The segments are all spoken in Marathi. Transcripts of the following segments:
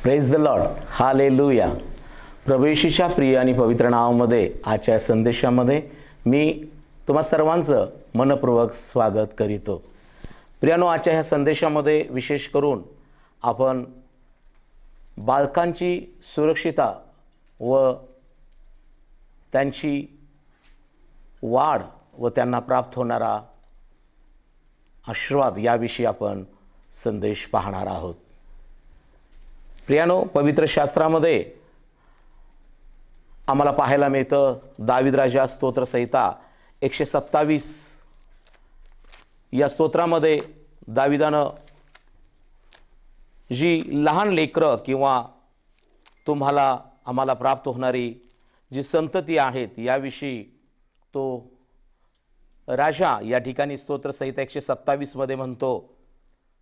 Praise the lord, hallelujah. प्रभू येशूच्या प्रिय आणि पवित्र नावामध्ये आजच्या संदेशामध्ये मी तुम्हा सर्वांचं मनपूर्वक स्वागत करीतो. प्रियानो, आजच्या ह्या संदेशामध्ये विशेष करून आपण बालकांची सुरक्षितता व त्यांची वाढ व त्यांना प्राप्त होणारा आशीर्वाद याविषयी आपण संदेश पाहणार आहोत. प्रियानो, पवित्र शास्त्रामध्ये आम्हाला पाहायला मिळतं दावीद राजा स्तोत्रसंहिता 127 या स्तोत्रामध्ये दाविदानं जी लहान लेकरं किंवा आम्हाला प्राप्त होणारी जी संतती आहेत याविषयी तो राजा या ठिकाणी स्तोत्रसंहिता 127 मध्ये म्हणतो.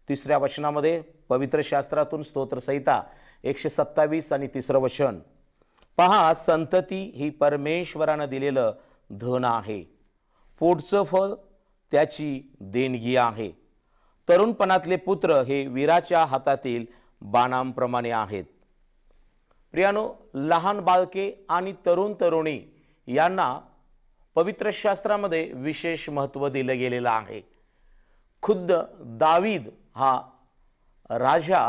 3ऱ्या वचनामध्ये पवित्र शास्त्रातून स्तोत्रसंहिता 127 आणि 3रं वचन पहा, संतती ही परमेश्वरानं दिलेलं धन आहे, पोटचं फळ त्याची देणगी आहे. तरुणपणातले पुत्र हे वीराच्या हातातील बाणांप्रमाणे आहेत. प्रियानो, लहान बालके आणि तरुण तरुणी यांना पवित्र शास्त्रामध्ये विशेष महत्त्व दिलं गेलेलं आहे. खुद्द दावीद हा राजा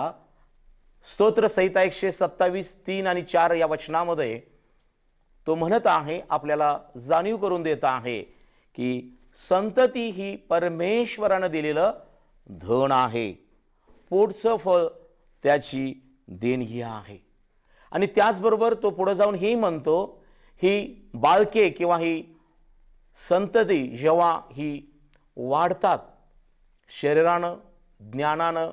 स्तोत्रसंहिता 127 3 आणि 4 या वचनामध्ये तो म्हणत आहे, आपल्याला जाणीव करून देत आहे की संतती ही परमेश्वरानं दिलेलं धन आहे, पोटचं फळ त्याची देणगी आहे. आणि त्याचबरोबर तो पुढे जाऊन हे म्हणतो, ही बालके किंवा ही संतती जेव्हा ही वाढतात शरीरानं, ज्ञानानं,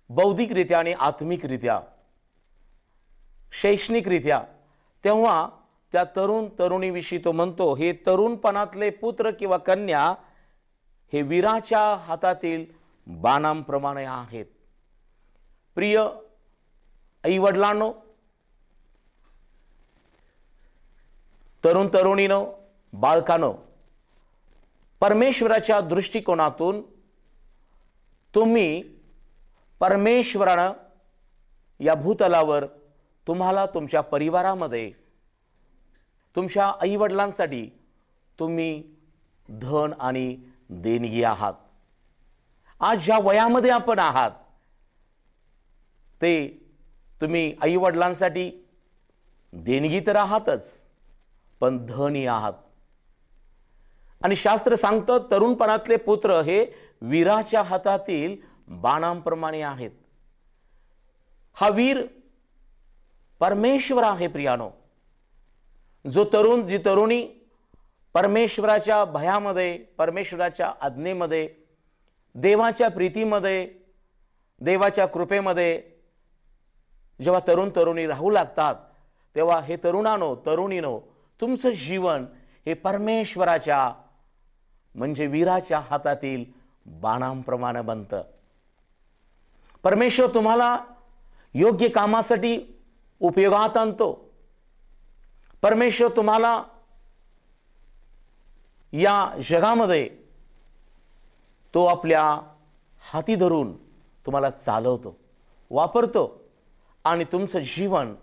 बौद्धिकरित्या आणि आत्मिकरित्या, शैक्षणिकरित्या, तेव्हा त्या तरुण तरुणीविषयी तो म्हणतो, हे तरुणपणातले पुत्र किंवा कन्या हे वीराच्या हातातील बाणांप्रमाणे आहेत. प्रिय आई वडिलांनो, तरुण तरुणीनो, बालकांनो, परमेश्वराच्या दृष्टिकोनातून तुम्ही परमेश्वरानं या भूतलावर तुम्हाला तुमच्या परिवारामध्ये तुमच्या आईवडिलांसाठी तुम्ही धन आणि देणगी आहात. आज ज्या वयामध्ये आपण आहात ते तुम्ही आईवडिलांसाठी देणगी तर आहातच, पण धनी आहात. आणि शास्त्र सांगतं तरुणपणातले पुत्र हे वीराच्या हातातील बाणांप्रमाणे आहेत. हा वीर परमेश्वर आहे. प्रियानो, जो तरुण जी तरुणी परमेश्वराच्या भयामध्ये, परमेश्वराच्या आज्ञेमध्ये, देवाच्या प्रीतीमध्ये, देवाच्या कृपेमध्ये जेव्हा तरुण तरुणी राहू लागतात, तेव्हा हे तरुणानो, तरुणीनो, तुमचं जीवन हे परमेश्वराच्या म्हणजे वीराच्या हातातील बाणांप्रमाणे बनतं. परमेश्वर तुम्हाला योग्य कामासाठी उपयोगात आणतो. परमेश्वर तुम्हाला या जगामध्ये तो आपल्या हाती धरून तुम्हाला चालवतो, वापरतो. आणि तुमचं जीवन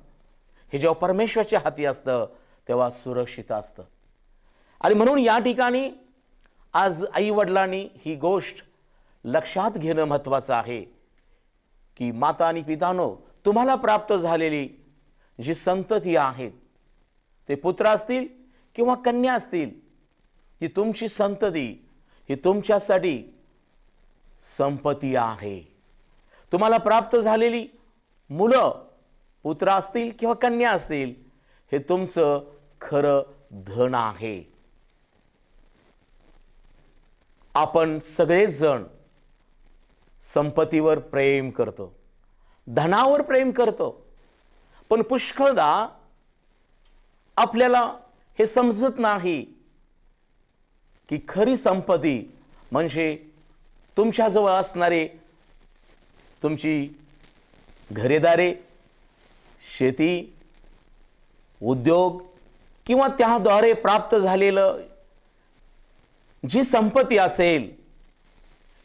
हे जेव्हा परमेश्वराच्या हाती असतं तेव्हा सुरक्षित असतं. आणि म्हणून या ठिकाणी आज आई वडिलांनी ही गोष्ट लक्षात घेणं महत्त्वाचं आहे की माता आणि पितानो, तुम्हाला प्राप्त झालेली जी संतती आहेत, ते पुत्र असतील किंवा कन्या असतील, ती तुमची संतती ही तुमच्यासाठी संपत्ती आहे. तुम्हाला प्राप्त झालेली मुलं, पुत्र असतील किंवा कन्या असतील, हे तुमचं खरं धन आहे. आपण सगळेच जण संपत्तीवर प्रेम करतो, धनावर प्रेम करतो, पण पुष्कळदा आपल्याला हे समजत नाही की खरी संपत्ती म्हणजे तुमच्याजवळ असणारे तुमची घरेदारे, शेती, उद्योग किंवा त्याद्वारे प्राप्त झालेलं जी संपत्ती असेल,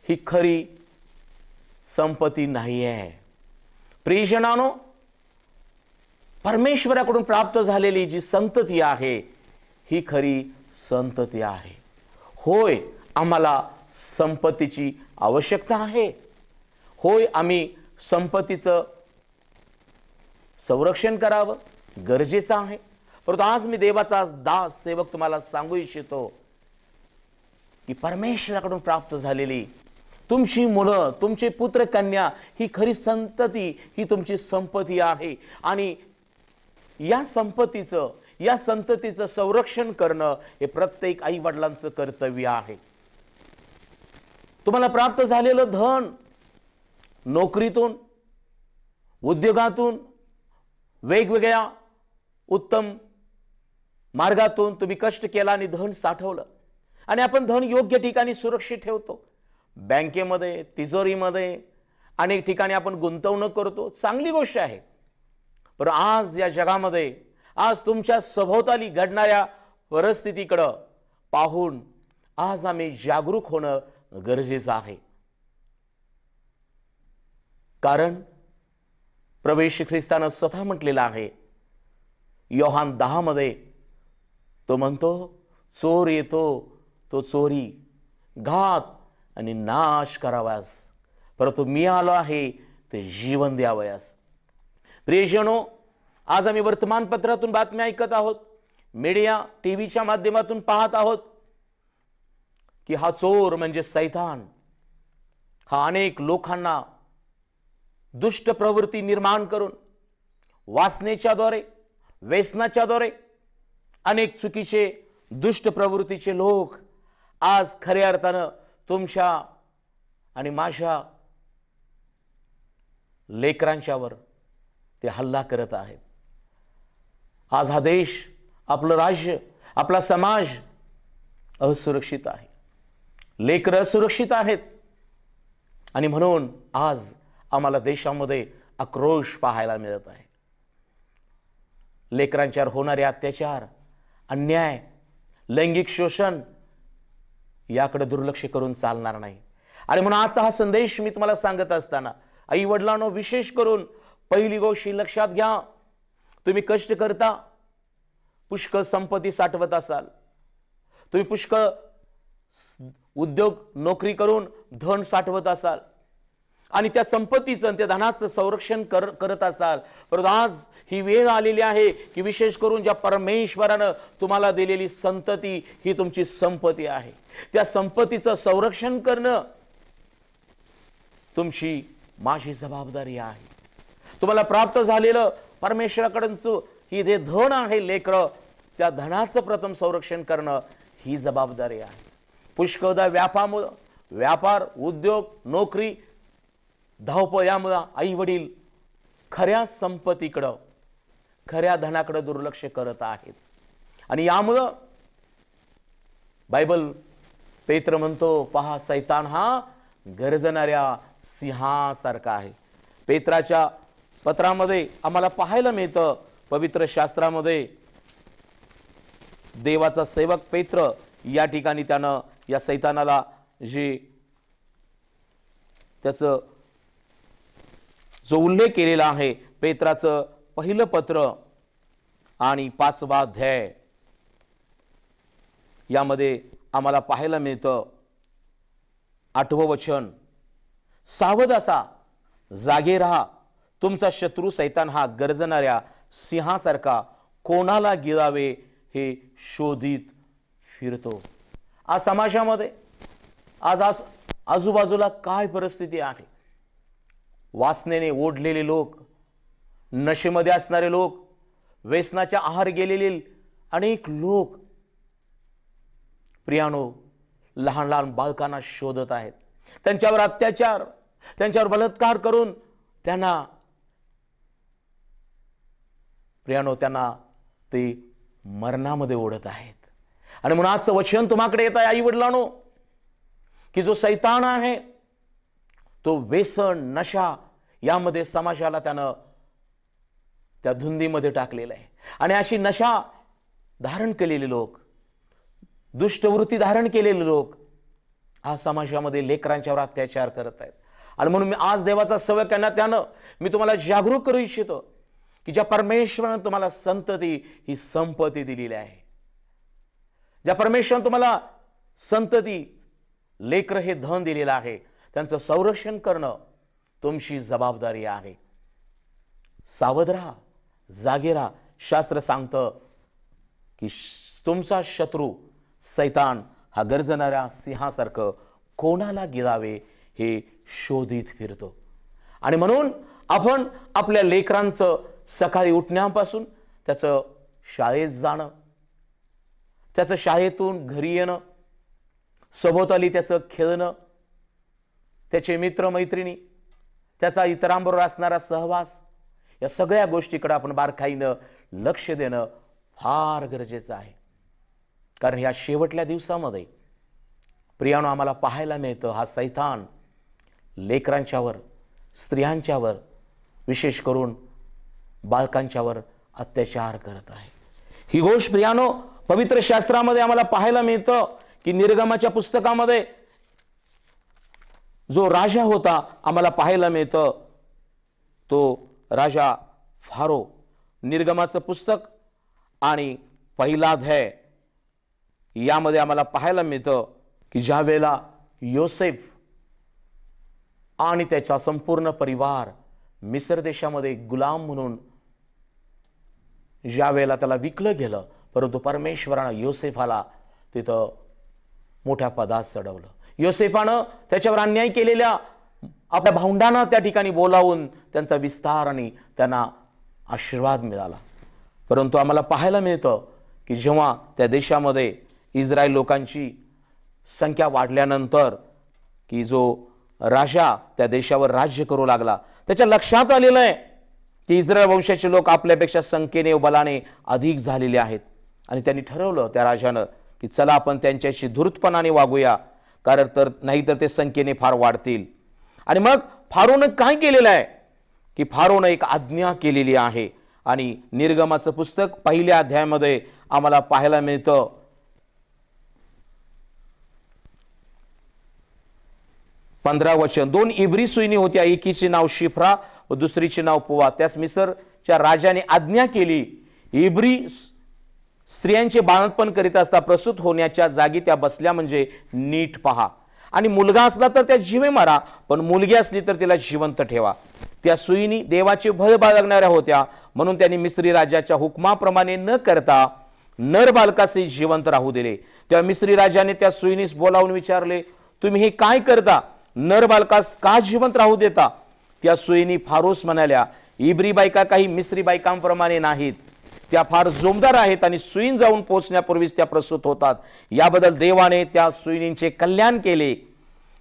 ही खरी संपत्ती नाही आहे. प्रियजनांनो, परमेश्वराकडून प्राप्त झालेली जी संतती आहे ही खरी संतती आहे. होय, आम्हाला संपत्तीची आवश्यकता आहे. होय, आम्ही संपत्तीचं संरक्षण करावं गरजेचं आहे. परंतु आज मी देवाचा दास सेवक तुम्हाला सांगू इच्छितो की परमेश्वराकडून प्राप्त झालेली तुमची मुलं, तुमचे पुत्र कन्या ही खरी संतती, ही तुमची संपत्ती आहे. आणि या संततीचं संरक्षण करणं हे प्रत्येक आई वडिलांचं कर्तव्य आहे. तुम्हाला प्राप्त झालेलं धन, नोकरीतून, उद्योगातून, वेगवेगळ्या उत्तम मार्गातून तुम्ही कष्ट केला आणि धन साठवलं, आणि आपण धन योग्य ठिकाणी सुरक्षित ठेवतो. बँकेमध्ये, तिजोरीमध्ये, अनेक ठिकाणी आपण गुंतवणूक करतो, चांगली गोष्ट आहे. पण आज या जगामध्ये, आज तुमच्या सभोवताली घडणाऱ्या परिस्थितीकडे पाहून आज आम्ही जागरूक होणं गरजेचं आहे. कारण प्रभू येशू ख्रिस्तानं स्वतः म्हटलेलं आहे, योहान 10 मध्ये तो म्हणतो, चोर येतो तो चोरी, घात आणि नाश करावास, परंतु मी आलो आहे ते जीवन द्यावयास. प्रियजनो, आज आम्ही वर्तमानपत्रातून बातम्या ऐकत आहोत, मीडिया, टीव्हीच्या माध्यमातून पाहत आहोत की हा चोर म्हणजे सैतान, हा अनेक लोकांना दुष्ट प्रवृत्ती निर्माण करून वासनेच्या द्वारे, व्यसनाच्या द्वारे अनेक चुकीचे दुष्ट प्रवृत्तीचे लोक आज खऱ्या अर्थानं तुमच्या आणि माझ्या लेकरांच्यावर ते हल्ला करत आहेत. आज हा देश, आपलं राज्य, आपला समाज असुरक्षित आहे, लेकरं असुरक्षित आहेत. आणि म्हणून आज आम्हाला देशामध्ये आक्रोश पाहायला मिळत आहे. लेकरांच्यावर होणारे अत्याचार, अन्याय, लैंगिक शोषण याकडे दुर्लक्ष करून चालणार नाही. आणि म्हणून आजचा हा संदेश मी तुम्हाला सांगत असताना, आई वडिलांनो, विशेष करून पहिली गोष्ट लक्षात घ्या, तुम्ही कष्ट करता, पुष्कळ संपत्ती साठवत असाल, तुम्ही पुष्कळ उद्योग, नोकरी करून धन साठवत असाल आणि त्या संपत्तीचं, त्या धनाचं संरक्षण करत असाल. परंतु आज ही वेळ आलेली आहे की विशेष करून ज्या परमेश्वरानं तुम्हाला दिलेली संतती ही तुमची संपत्ती आहे, त्या संपत्तीचं संरक्षण करणं तुमची, माझी जबाबदारी आहे. तुम्हाला प्राप्त झालेलं परमेश्वराकडूनचं ही जे धन आहे लेकरं, त्या धनाचं प्रथम संरक्षण करणं ही जबाबदारी आहे. पुष्कळदा व्यापार, उद्योग, नोकरी, धावपळ यामुळे आई वडील खऱ्या संपत्तीकडं, खऱ्या धनाकडे दुर्लक्ष करत आहेत. आणि यामुळं बायबल पेत्र म्हणतो, पहा सैतान हा गर्जणाऱ्या सिंहासारखा आहे. पेत्राच्या पत्रामध्ये आम्हाला पाहायला मिळतं, पवित्र शास्त्रामध्ये देवाचा सेवक पेत्र या ठिकाणी त्यानं या सैतानाला त्याचं जो उल्लेख केलेला आहे, पेत्राचं पहिलं पत्र आणि 5वा अध्याय यामध्ये आम्हाला पाहायला मिळतं, 8वं वचन, सावध असा, जागे रहा, तुमचा शत्रू सैतान हा गर्जणाऱ्या सिंहासारखा कोणाला गिळावे हे शोधित फिरतो. आज समाजामध्ये, आज आजूबाजूला काय परिस्थिती आहे? वासनेने ओढलेले लोक, नशेमध्ये असणारे लोक, व्यसनाच्या आहार गेलेले अनेक लोक, प्रियानो, लहान लहान बालकांना शोधत आहेत, त्यांच्यावर अत्याचार, त्यांच्यावर बलात्कार करून त्यांना ते मरणामध्ये ओढत आहेत. आणि म्हणून आजचं वचन तुम्हाकडे येत आहे आई वडिलांनो, की जो सैतान आहे तो व्यसन, नशा यामध्ये समाजाला त्यानं त्या धुंदीमध्ये टाकलेलं आहे. आणि अशी नशा धारण केलेले लोक, दुष्टवृत्ती धारण केलेले लोक आज समाजामध्ये लेकरांच्यावर अत्याचार करत आहेत. आणि म्हणून मी आज देवाचा सेवक आहे ना, त्यानं मी तुम्हाला जागरूक करू इच्छितो की ज्या परमेश्वरानं तुम्हाला संतती ही संपत्ती दिलेली आहे, ज्या परमेश्वरानं तुम्हाला संतती लेकर हे धन दिलेलं आहे, त्यांचं संरक्षण करणं तुमची जबाबदारी आहे. सावध राहा, जागे राहा. शास्त्र सांगतं की तुमचा शत्रू सैतान हा गर्जणाऱ्या सिंहासारखं कोणाला गिरावे हे शोधित फिरतो. आणि म्हणून आपण आपल्या लेकरांचं सकाळी उठण्यापासून त्याचं शाळेत जाणं, त्याचं शाळेतून घरी येणं, सभोवताली त्याचं खेळणं, त्याचे मित्रमैत्रिणी, त्याचा इतरांबरोबर असणारा सहवास, या सगळ्या गोष्टीकडे आपण बारकाईनं लक्ष देणं फार गरजेचं आहे. कारण या शेवटल्या दिवसामध्ये प्रियानो आम्हाला पाहायला मिळतं हा सैतान लेकरांच्यावर, स्त्रियांच्यावर, विशेष करून बालकांच्यावर अत्याचार करत आहे. ही गोष्ट प्रियानो पवित्र शास्त्रामध्ये आम्हाला पाहायला मिळतं की निर्गमाच्या पुस्तकामध्ये जो राजा होता आम्हाला पाहायला मिळतं, तो राजा फारो. निर्गमाचं पुस्तक आणि पहिला अध्याय यामध्ये आम्हाला पाहायला मिळतं की ज्या वेळेला योसेफ आणि त्याचा संपूर्ण परिवार मिस्र देशामध्ये गुलाम म्हणून ज्या वेळेला त्याला विकलं गेलं, परंतु परमेश्वरानं योसेफाला तिथं मोठ्या पदात चढवलं. योसेफानं त्याच्यावर अन्याय केलेल्या आपल्या भावंडांना त्या ठिकाणी बोलावून त्यांचा विस्तार आणि त्यांना आशीर्वाद मिळाला. परंतु आम्हाला पाहायला मिळतं की जेव्हा त्या देशामध्ये इस्रायल लोकांची संख्या वाढल्यानंतर की जो राजा त्या देशावर राज्य करू लागला, त्याच्या लक्षात आलेलं आहे की इस्रायल वंशाचे लोक आपल्यापेक्षा संख्येने व बलाने अधिक झालेले आहेत. आणि त्यांनी ठरवलं त्या राजानं की चला आपण त्यांच्याशी धूर्तपणाने वागूया, कारण तर नाहीतर ते संख्येने फार वाढतील. आणि मग फारोनं काय केलेलं आहे की फारोनं एक आज्ञा केलेली आहे. आणि निर्गमाचं पुस्तक पहिल्या अध्यायामध्ये आम्हाला पाहायला मिळतं 15 वचन. 2 इब्री सुईणी होत्या, एकीचे नाव शिफ्रा व दुसरीचे नाव पुवा. त्यास मिस्रच्या राजाने आज्ञा केली, इब्री स्त्रियांचे बाळंतपण करीत असता प्रसूत होण्याच्या जागी त्या बसल्या म्हणजे नीट पहा. आणि मुलगा असला तर त्या जीवे मारा, पण मुलगी असली तर तिला जिवंत ठेवा. त्या सुईणी देवाचे भय बाळगणाऱ्या होत्या, म्हणून त्यांनी मिस्री राजाच्या हुकमाप्रमाणे न करता नर बालकासे जिवंत राहू दिले. त्या मिस्री राजाने त्या सुईणीस बोलावून विचारले, तुम्ही हे काय करता? नर बालकास का जिवंत राहू देता? त्या सुईणी फारोस म्हणाल्या, इब्री बायका काही मिस्री बायकांप्रमाणे नाहीत, त्या फार जोमदार आहेत आणि सुईण जाऊन पोहोचण्यापूर्वीच त्या प्रसूत होतात. याबद्दल देवाने त्या सुईणींचे कल्याण केले.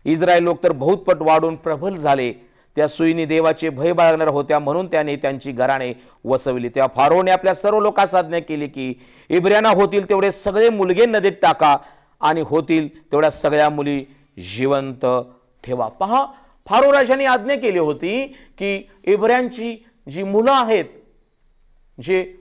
इस्रायल लोक तर बहुतपट वाढून प्रबल झाले. त्या सुईणी देवाचे भय बाळगणार होत्या, म्हणून त्याने त्यांची घराणे वसवली. तेव्हा फारोने आपल्या सर्व लोकांस आज्ञा केली की इब्रियांना होतील तेवढे सगळे मुलगे नदीत टाका आणि होतील तेवढ्या सगळ्या मुली जिवंत ठेवा. पहा, फारो राजाने आज्ञा केली होती की इब्रियांची जी मुलं आहेत, जे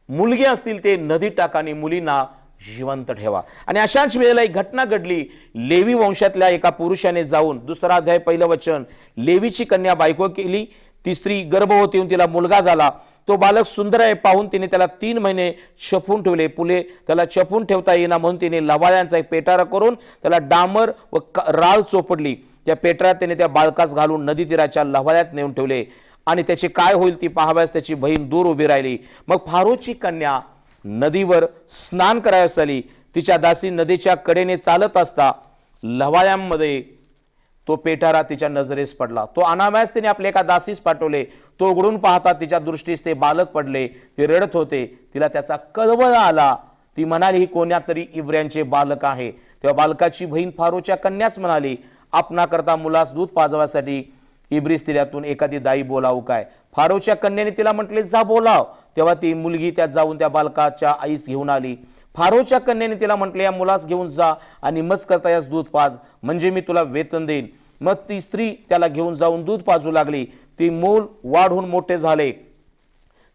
मुलगे असतील ते नदीत टाका आणि मुलींना जिवंत ठेवा. आणि अशाच वेळेला एक घटना घडली. लेवी वंशातल्या एका पुरुषाने जाऊन, 2 अध्याय 1 वचन, लेवीची कन्या बायको केली. ती स्त्री गर्भवती होऊन तिला मुलगा झाला. तो बालक सुंदर आहे पाहून तिने त्याला 3 महिने छपून ठेवले. पुढे त्याला छपून ठेवता येईना म्हणून तिने लवाळ्यांचा एक पेटारा करून त्याला डांबर व राळ चोपडली. त्या पेटाऱ्यात त्याने त्या बालकास घालून नदी तीराच्या लवाळ्यात नेऊन ठेवले. आणि त्याचे काय होईल ती पाहाव्यास त्याची बहीण दूर उभी राहिली. मग फारोची कन्या नदीवर स्नान करावयास आली. तिच्या दासी नदीच्या कडेने चालत असता लवाळ्यांमध्ये तो पेटारा तिच्या नजरेस पडला. तो अनावयास तिने आपल्या एका दासीस पाठवले. तो उघडून पाहता तिच्या दृष्टीस ते बालक पडले. ते रडत होते. तिला त्याचा कळवळ आला. ती म्हणाली, ही कोण्या तरी इब्रियांचे बालक आहे. तेव्हा बालकाची बहीण फारोच्या कन्यास म्हणाली, आपणाकरता मुलास दूध पाजवासाठी इब्री स्त्रियातून एखादी दाई बोलावू काय? फारोच्या कन्याने तिला म्हटले, जा बोलाव. तेव्हा ती मुलगी त्यात जाऊन त्या बालकाच्या आईस घेऊन आली. फारोच्या कन्याने तिला म्हटले, या मुलास घेऊन जा आणि मज करता यास दूध पाज, म्हणजे मी तुला वेतन देईन. मग ती स्त्री त्याला घेऊन जाऊन दूध पाजू लागली. ती मूल वाढून मोठे झाले.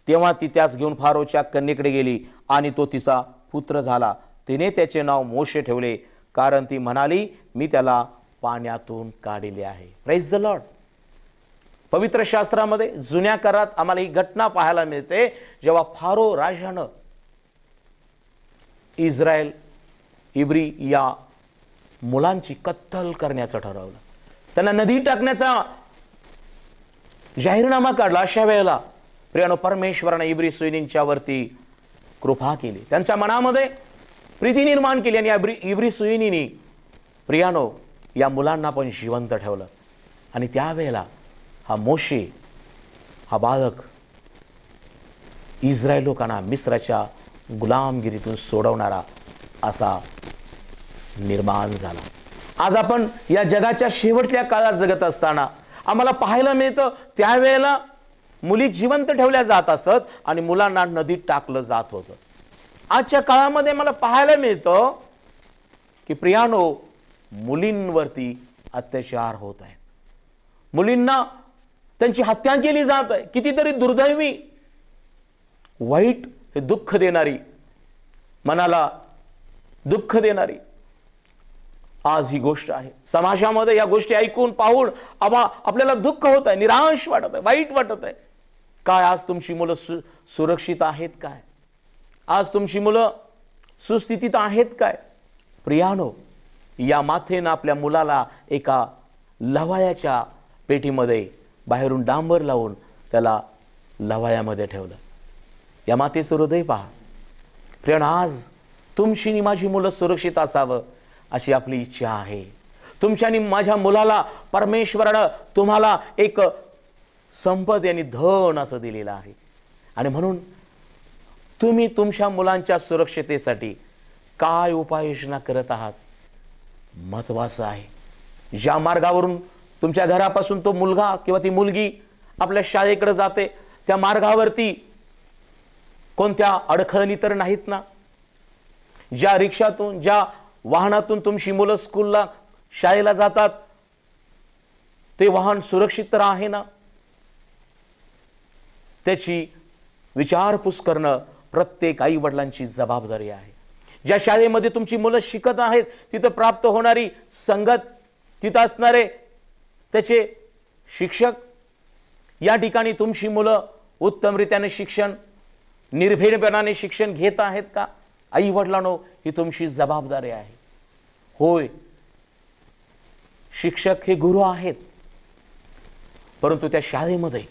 तेव्हा ती त्यास घेऊन फारोच्या कन्येकडे गेली आणि तो तिचा पुत्र झाला. तिने त्याचे नाव मोशे ठेवले, कारण ती म्हणाली, मी त्याला पाण्यातून काढले आहे. Praise the Lord. पवित्र शास्त्रामध्ये जुन्या करारात आम्हाला ही घटना पाहायला मिळते, जेव्हा फारो राजानं इस्रायल इब्री या मुलांची कत्तल करण्याचं ठरवलं, त्यांना नदी टाकण्याचा जाहीरनामा काढला. अशा वेळेला प्रियानो परमेश्वराने इब्री सैनिकांच्या वरती कृपा केली, त्यांच्या मनामध्ये प्रीती निर्माण केली आणि इब्री सैनिकांनी प्रियानो या मुलांना पण जिवंत ठेवलं. आणि त्यावेळेला हा मोशे, हा बालक इस्रायल लोकांना मिस्राच्या गुलामगिरीतून सोडवणारा असा निर्माण झाला. आज आपण या जगाच्या शेवटच्या काळात जगत असताना आम्हाला पाहायला मिळतं, त्यावेळेला मुली जिवंत ठेवल्या जात असत आणि मुलांना नदीत टाकलं जात होतं. आजच्या काळामध्ये मला पाहायला मिळतं की प्रियानो मुलींवरती अत्याचार होत आहेत, मुलींना त्यांची हत्या केली जात आहे. कितीतरी दुर्दैवी, वाईट, हे दुःख देणारी, मनाला दुःख देणारी आज ही गोष्ट आहे. समाजामध्ये या गोष्टी ऐकून पाहून आपल्याला दुःख होत आहे, निराश वाटत आहे, वाईट वाटत आहे. काय आज तुमची मुलं सुरक्षित आहेत काय? आज तुमची मुलं सुस्थितीत आहेत काय? प्रियानो, या मातेनं आपल्या मुलाला एका लवायाच्या पेटीमध्ये बाहेरून डांबर लावून त्याला लवायामध्ये ठेवलं. या मातेचं हृदय पहा. प्रियानो, आज तुमची आणि माझी मुलं सुरक्षित असावं अशी आपली इच्छा आहे. तुमच्या आणि माझ्या मुलाला परमेश्वरानं तुम्हाला एक संपद आणि धन असं दिलेलं आहे. आणि म्हणून तुम्ही तुमच्या मुलांच्या सुरक्षतेसाठी काय उपाययोजना करत आहात महत्वाचं आहे. ज्या मार्गावरून तुमच्या घरापासून तो मुलगा किंवा ती मुलगी आपल्या शाळेकडे जाते, त्या मार्गावरती कोणत्या अडखळणी तर नाहीत ना? ज्या रिक्षातून, ज्या वाहनातून तुमची मुलं स्कूलला, शाळेला जातात, ते वाहन सुरक्षित तर आहे ना? त्याची विचारपूस करणं प्रत्येक आई वडिलांची जबाबदारी आहे. ज्या शाळेमध्ये तुमची मुलं शिकत आहेत, तिथं प्राप्त होणारी संगत, तिथं असणारे त्याचे शिक्षक, या ठिकाणी तुमची मुलं उत्तमरित्याने शिक्षण, निर्भीडपणाने शिक्षण घेत आहेत का? आई वडिलांनो, ही तुमची जबाबदारी आहे. होय, शिक्षक हे गुरु आहेत, परंतु त्या शाळेमध्ये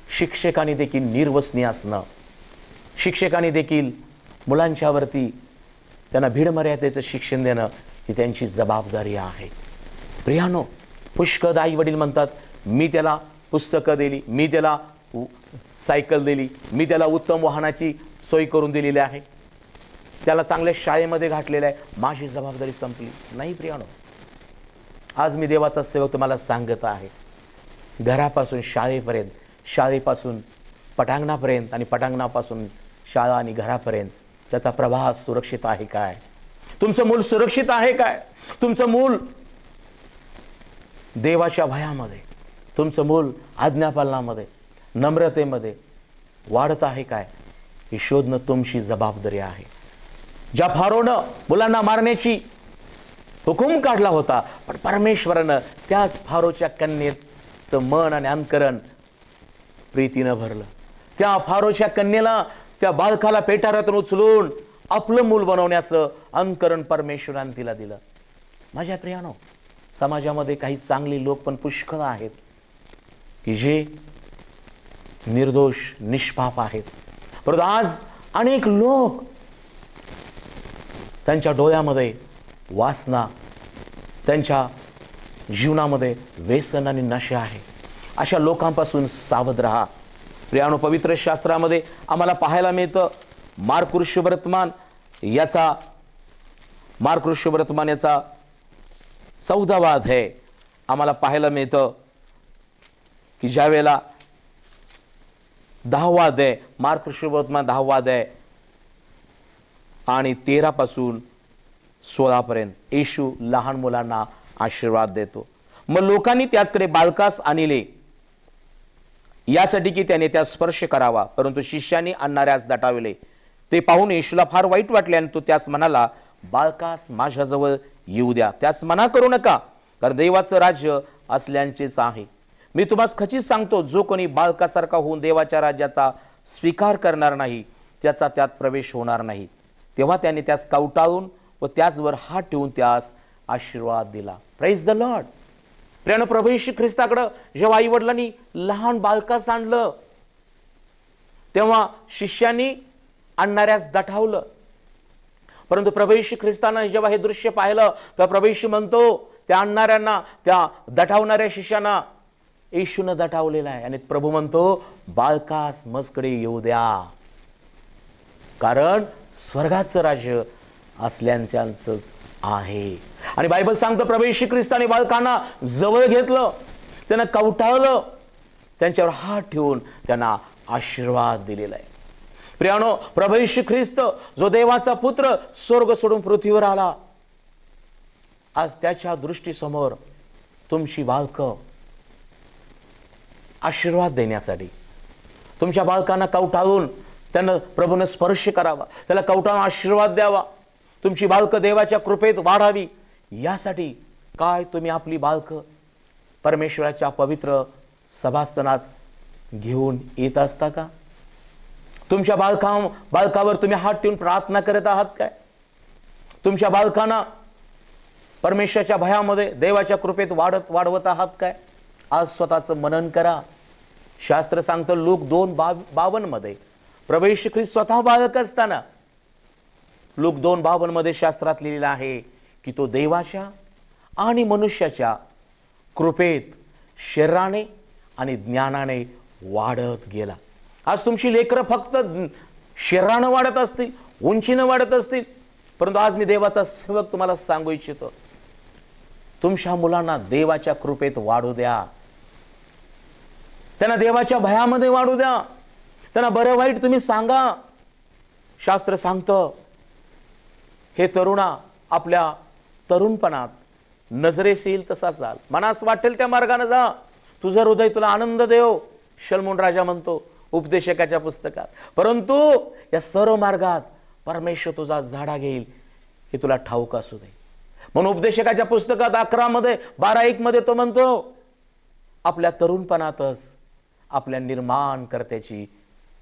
शिक्षकांनी देखील निर्वसनीय असणं, शिक्षकांनी देखील मुलांच्यावरती त्यांना भीडमर्यादेचं शिक्षण देणं ही त्यांची जबाबदारी आहे. प्रियानो, पुष्कळ आई वडील म्हणतात, मी त्याला पुस्तकं दिली, मी त्याला सायकल दिली, मी त्याला उत्तम वाहनाची सोय करून दिलेली आहे, त्याला चांगल्या शाळेमध्ये घातलेलं आहे, माझी जबाबदारी संपली. नाही प्रियानो, आज मी देवाचा सेवक तुम्हाला सांगत आहे, घरापासून शाळेपर्यंत, शाळेपासून पटांगणापर्यंत आणि पटांगणापासून शाळा आणि घरापर्यंत त्याचा प्रवास सुरक्षित आहे काय? तुमचं मूल सुरक्षित आहे काय? तुमचं मूल देवाच्या भयामध्ये, तुमचं मूल आज्ञापालनामध्ये, नम्रतेमध्ये वाढत आहे काय? हे शोधणं तुमची जबाबदारी आहे. ज्या फारोनं मुलांना मारण्याची हुकूम काढला होता, पण परमेश्वरानं त्याच फारोच्या कन्येचं मन आणि अंतकरण प्रीतीनं भरलं. त्या फारोच्या कन्येला, त्या बालकाला पेटारातून उचलून आपलं मूल बनवण्याचं अंतकरण परमेश्वरानं तिला दिलं. माझ्या प्रियानो, समाजामध्ये काही चांगली लोक पण पुष्कळ आहेत की जे निर्दोष, निष्पाप आहेत, परंतु आज अनेक लोक त्यांच्या डोळ्यामध्ये वासना, त्यांच्या जीवनामध्ये व्यसन आणि नशा आहे. अशा लोकांपासून सावध राहा. प्रियानो, पवित्र शास्त्रामध्ये आम्हाला पाहायला मिळतं, मार्क शुभवर्तमान याचा 14वा अध्याय आम्हाला पाहायला मिळतं की ज्या वेळेला 10वा अध्याय, मार्क शुभवर्तमान 10वा अध्याय आणि 13 पासून 16 पर्यंत येशू लहान मुलांना आशीर्वाद देतो. मग लोकांनी त्याचकडे बालकास आणले यासाठी की त्याने त्या स्पर्श करावा, परंतु शिष्यांनी आणणाऱ्यास दटावले. ते पाहून येशूला फार वाईट वाटले आणि तो त्यास म्हणाला, बालकास माझ्याजवळ येऊ द्या, त्यास मना करू नका, कारण देवाचं राज्य असल्यांचेच आहे. मी तुम्हाला खचित सांगतो, जो कोणी बालकासारखा होऊन देवाच्या राज्याचा स्वीकार करणार नाही त्याचा त्यात प्रवेश होणार नाही. तेव्हा त्याने त्यास कवटाळून व त्याचवर हात ठेवून त्यास आशीर्वाद दिला. Praise the lord. प्रियानो, प्रभू येशू ख्रिस्ताकडे जेव्हा आई वडिलांनी लहान बालकास आणलं तेव्हा शिष्यांनी आणणाऱ्यास दठावलं. परंतु प्रभू येशू ख्रिस्तानं जेव्हा हे दृश्य पाहिलं तर प्रभू येशू म्हणतो त्या आणणाऱ्यांना, त्या दठावणाऱ्या शिष्यांना येशूनं दठावलेला आहे. आणि प्रभू म्हणतो बालकास मजकडे येऊ द्या, कारण स्वर्गाचं राज्य असल्यांचंच आहे. आणि बायबल सांगतं प्रभू येशू ख्रिस्ताने बालकांना जवळ घेतलं, त्यांना कवटाळलं, त्यांच्यावर हात ठेवून त्यांना आशीर्वाद दिलेला आहे. प्रियानो, प्रभू येशू ख्रिस्त जो देवाचा पुत्र स्वर्ग सोडून पृथ्वीवर आला, आज त्याच्या दृष्टीसमोर तुमची बालकं आशीर्वाद देण्यासाठी, तुमच्या बालकांना कवटाळून त्यांना प्रभूने स्पर्श करावा, त्याला कवटाळून आशीर्वाद द्यावा, तुमची बालकं देवाच्या कृपेत वाढावी, यासाठी काय तुम्ही आपली बालकं परमेश्वराच्या पवित्र सभास्थानात घेऊन येत असता का? तुमच्या बालकावर तुम्ही हात ठेवून प्रार्थना करत आहात काय? तुमच्या बालकांना परमेश्वराच्या भयामध्ये देवाच्या कृपेत वाढवत आहात काय? आज स्वतःचं मनन करा. शास्त्र सांगतं लूक 2:52 मध्ये प्रभू येशू ख्रिस्त स्वतः बालक असताना लूक 2:52 मध्ये शास्त्रात लिहिलेलं आहे की तो देवाच्या आणि मनुष्याच्या कृपेत शरीराने आणि ज्ञानाने वाढत गेला. आज तुमची लेकरं फक्त शरीरानं वाढत असतील, उंचीनं वाढत असतील, परंतु आज मी देवाचा सेवक तुम्हाला सांगू इच्छितो, तुमच्या मुलांना देवाच्या कृपेत वाढू द्या, त्यांना देवाच्या भयामध्ये वाढू द्या, त्यांना बरं वाईट तुम्ही सांगा. शास्त्र सांगतं हे तरुणा, आपल्या तरुणपणात नजरेस येईल तसा चाल, मनास वाटेल त्या मार्गाने जा, तुझं हृदय तुला आनंद देव, शलोमोन राजा म्हणतो उपदेशकाच्या पुस्तकात. परंतु या सर्व मार्गात परमेश्वर तुझा झाडा घेईल हे तुला ठाऊक असू दे. म्हणून उपदेशकाच्या पुस्तकात 11:12-1 मध्ये तो म्हणतो आपल्या तरुणपणातच आपल्या निर्माण करत्याची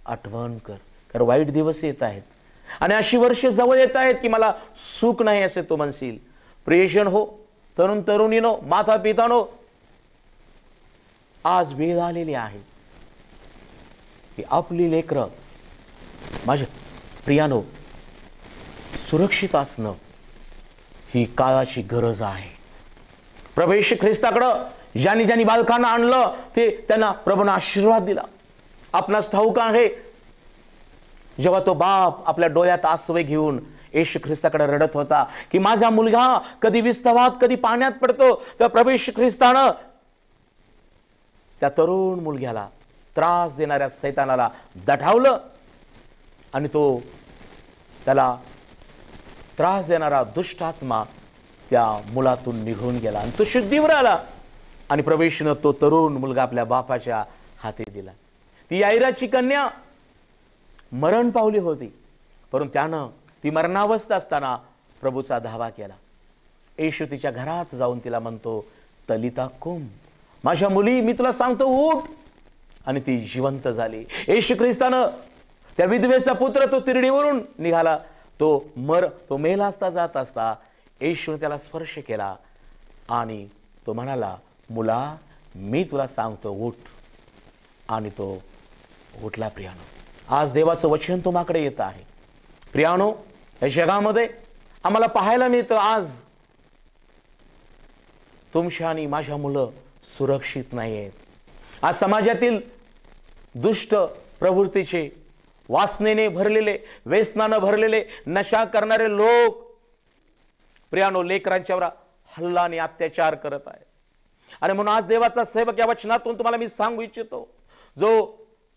आठवण कर, कारण वाईट दिवस येत आहेत आणि अशी वर्षे जवळ येत आहेत की मला सुख नाही असे तो म्हणशील. प्रियजन हो, तरुण तरुणीनो, माता पितानो, आज वेळ आलेली आहे की आपली लेकरं, माझ्या प्रियानो, सुरक्षित असणं ही काळाची गरज आहे. प्रभू येशू ख्रिस्ताकडं ज्यांनी ज्यांनी बालकांना आणलं ते त्यांना प्रभूने आशीर्वाद दिला. आपणास ठाऊक आहे जेव्हा तो बाप आपल्या डोळ्यात आसवे घेऊन येशू ख्रिस्ताकडे रडत होता की माझा मुलगा कधी विस्तवात कधी पाण्यात पडतो, तर प्रभू येशू ख्रिस्तानं त्या तरुण मुलग्याला, त्रास देणाऱ्या सैतानाला दठावलं आणि तो त्याला त्रास देणारा दुष्ट आत्मा त्या मुलातून निघून गेला आणि तो शुद्धीवर आला आणि प्रभू येशूने तो तरुण मुलगा आपल्या बापाच्या हाती दिला. ती याईराची कन्या मरण पावली होती, परंतु त्यानं ती मरणावस्था असताना प्रभूचा धावा केला. येशू तिच्या घरात जाऊन तिला म्हणतो तलिता कुम, माझ्या मुली मी तुला सांगतो उठ, आणि ती जिवंत झाली. येशू ख्रिस्तानं त्या विधवेचा पुत्र तो तिरडीवरून निघाला, तो मेला असता जात असता येशूने त्याला स्पर्श केला आणि तो म्हणाला मुला मी तुला सांगतो उठ, आणि तो उठला. प्रियानो, आज देवाचं वचन तुम्हाकडे येत आहे. प्रियानो, या जगामध्ये आम्हाला पाहायला मिळतं आज तुमच्या आणि माझ्या मुलं सुरक्षित नाही आहेत. आज समाजातील दुष्ट प्रवृत्तीचे, वासनेने भरलेले, व्यसनाने भरलेले, नशा करणारे लोक प्रियानो लेकरांच्यावर हल्ला आणि अत्याचार करत आहेत. आणि म्हणून आज देवाचा सेवक या वचनातून तुम्हाला मी सांगू इच्छितो, जो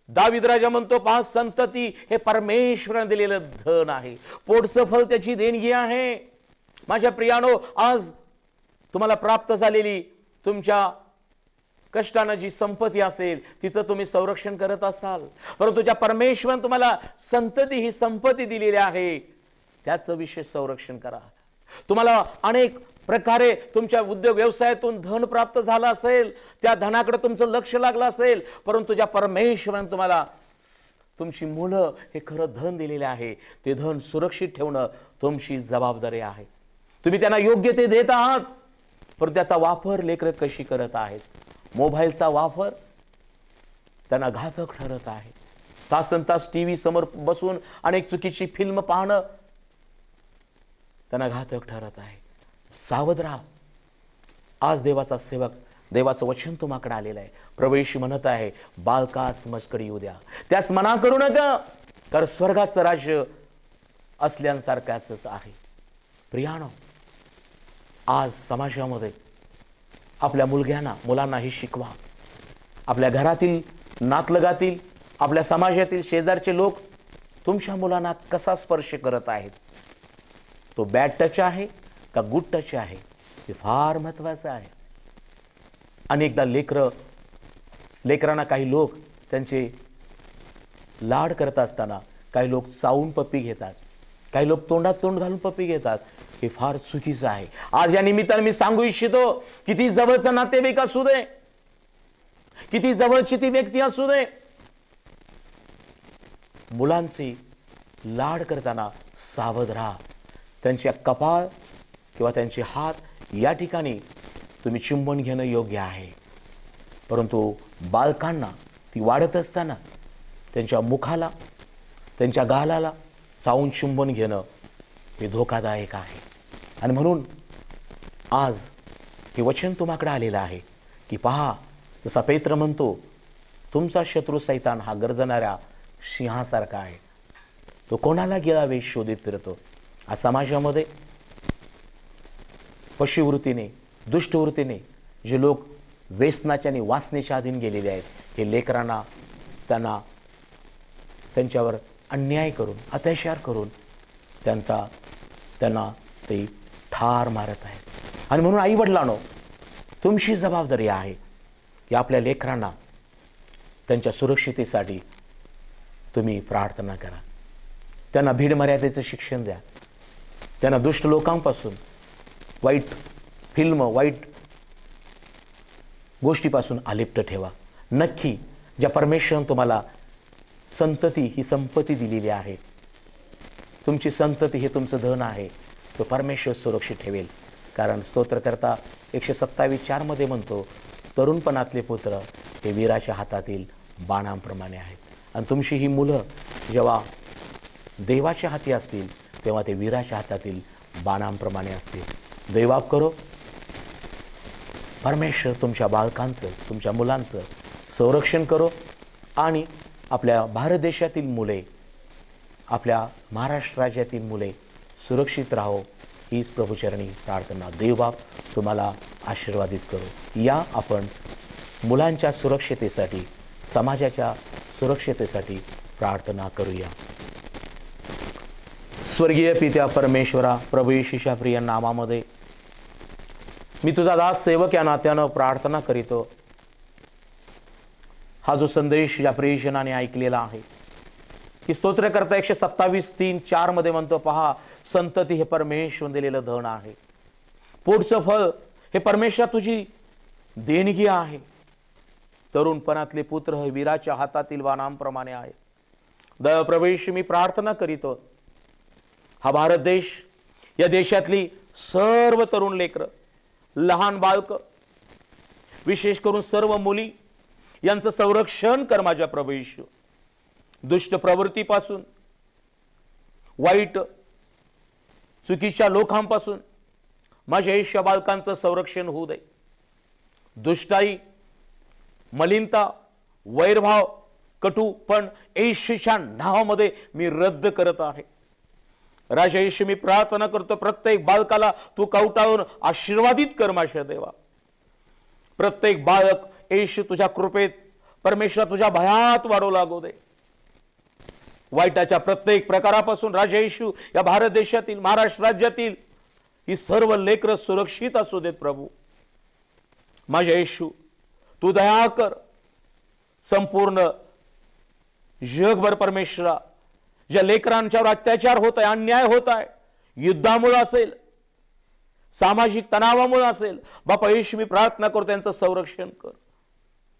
दावीद राजा म्हणतो पहा संतती हे परमेश्वराने दिलेलं धन आहे, पोटचं फल त्याची देणगी आहे. माझ्या प्रियानो, आज तुम्हाला प्राप्त झालेली तुमच्या कष्टानं जी संपत्ती असेल तिचं तुम्ही संरक्षण करत असाल, परंतु ज्या परमेश्वराने तुम्हाला संतती ही संपत्ती दिलेली आहे त्याचं विशेष संरक्षण करा. तुम्हाला अनेक प्रकारे तुमच्या उद्योग व्यवसायातून धन प्राप्त झालं असेल, त्या धनाकडे तुमचं लक्ष लागलं असेल, परंतु ज्या परमेश्वराने तुम्हाला तुमची मुलं हे खरं धन दिलेले आहे, ते धन सुरक्षित ठेवणं तुमची जबाबदारी आहे. तुम्ही त्यांना योग्य ते देत आहात, पण त्याचा वापर लेकरं कशी करत आहेत? मोबाईलचा वापर त्यांना घातक ठरत आहे. तासनतास टीव्ही समोर बसून अनेक चुकीची फिल्म पाहणं त्यांना घातक ठरत आहे. सावध राहा. आज देवाचा सेवक, देवाचं वचन तुम्हाकडे आलेलं आहे. प्रभू येशू म्हणत आहे, बालकास मजकडे येऊ द्या, त्यास मना करू नका, तर स्वर्गाचं राज्य असल्यासारख्याच आहे. प्रियानो, आज समाजामध्ये आपल्या मुलांना हे शिकवा. आपल्या घरातील, नातलगातील, आपल्या समाजातील शेजारचे लोक तुमच्या मुलांना कसा स्पर्श करत आहेत? तो बॅड टच आहे का गुड टच आहे? हे फार महत्वाचं आहे. अनेकदा लेकरांना काही लोक त्यांचे लाड करत असताना काही लोक चावून पप्पी घेतात, काही लोक तोंडात तोंड घालून पप्पी घेतात. हे फार चुकीचं आहे. आज या निमित्ताने मी सांगू इच्छितो, किती जवळचा नातेवाईक असू दे, किती जवळची ती व्यक्ती असू दे, मुलांचे लाड करताना सावध राहा. त्यांच्या कपाळ किंवा त्यांचे हात या ठिकाणी तुम्ही चुंबन घेणं योग्य आहे, परंतु बालकांना ती वाढत असताना त्यांच्या मुखाला, त्यांच्या गालाला चावून चुंबन घेणं हे धोकादायक आहे. आणि म्हणून आज हे वचन तुम्हाकडे आलेलं आहे की पहा, जसा पेत्र म्हणतो, तुमचा शत्रू सैतान हा गर्जणाऱ्या सिंहासारखा आहे, तो कोणाला गिळावे शोधित फिरतो. आज समाजामध्ये पशुवृत्तीने, दुष्टवृत्तीने जे लोक व्यसनाच्या आणि वासनेच्या अधीन गेलेले आहेत, हे लेकरांना त्यांच्यावर अन्याय करून, अत्याचार करून त्यांना ते ठार मारत आहेत. आणि म्हणून आई वडिलांनो, तुमची जबाबदारी आहे की आपल्या लेकरांना त्यांच्या सुरक्षितेसाठी तुम्ही प्रार्थना करा. त्यांना भीड मर्यादेचं शिक्षण द्या. त्यांना दुष्ट लोकांपासून, वाईट फिल्म, वाईट गोष्टीपासून अलिप्त ठेवा. नक्की ज्या परमेश्वराने तुम्हाला संतती ही संपत्ती दिलेली आहे, तुमची संतती हे तुमचं धन आहे, तो परमेश्वर सुरक्षित ठेवेल. कारण स्तोत्रकर्ता 127:4 मध्ये म्हणतो, तरुणपणातले पुत्र हे वीराच्या हातातील बाणांप्रमाणे आहेत. आणि तुमची ही मुलं जेव्हा देवाच्या हाती असतील, तेव्हा ते वीराच्या हातातील बाणांप्रमाणे असतील. दैवाप करो, परमेश्वर तुमच्या बालकांचं, तुमच्या मुलांचं संरक्षण करो. आणि आपल्या भारत देशातील मुले, आपल्या महाराष्ट्र राज्यातील मुले सुरक्षित राहो, हीच प्रभुचरणी प्रार्थना. देवबाप तुम्हाला आशीर्वादित करो. या आपण मुलांच्या सुरक्षितेसाठी, समाजाच्या सुरक्षितेसाठी प्रार्थना करूया. स्वर्गीय पित्या परमेश्वरा, प्रभू येशूच्या प्रिय नामामध्ये मी तुझा दास सेवक या नात्यानं प्रार्थना करीतो. हा जो संदेश या प्रियजनाने ऐकलेला आहे, की स्तोत्रकर्ता 127:3-4 मध्ये म्हणतो, पहा, संतती हे परमेश्वर दिलेलं धन आहे, पुढचं फळ हे परमेश्वर तुझी देणगी आहे. तरुणपणातले पुत्र हे वीराच्या हातातील बाणांप्रमाणे आहेत. दया प्रभू येशू, मी प्रार्थना करीतो, हा भारत देश, या देशातली सर्व तरुण लेकरं, लहान बालक, विशेष करून सर्व मुली यांचं संरक्षण कर माझ्या प्रभू येशू. दुष्ट प्रवृत्तीपासून, वाईट चुकीच्या लोकांपासून माझ्या येशू बालकांचं संरक्षण होऊ दे. दुष्टाई, मलिनता, वैरभाव, कटूपण येशूच्या नावामध्ये मी रद्द करत आहे. राजा येशू, मी प्रार्थना करतो, प्रत्येक बालकाला तू कवटाळून आशीर्वादित कर माझ्या देवा. प्रत्येक बालक येशू तुझ्या कृपेत, परमेश्वर तुझ्या भयात वाढू लागू दे. वाईटाच्या प्रत्येक प्रकारापासून राजा येशू या भारत देशातील, महाराष्ट्र राज्यातील ही सर्व लेकरं सुरक्षित असू देत. प्रभू माझ्या येशू, तू दया कर. संपूर्ण जगभर परमेश्वरा, ज्या लेकरांच्यावर अत्याचार होत आहे, अन्याय होत आहे, युद्धामुळे असेल, सामाजिक तणावामुळे असेल, बापा येशू मी प्रार्थना करतो त्यांचं संरक्षण कर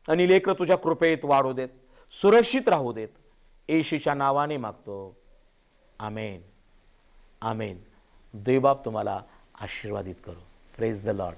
आणि लेकरं तुझ्या कृपेत वाढू देत, सुरक्षित राहू देत. येशूच्या नावाने मागतो, आमेन आमेन. देवबाप तुम्हाला आशीर्वादित करो. Praise the Lord.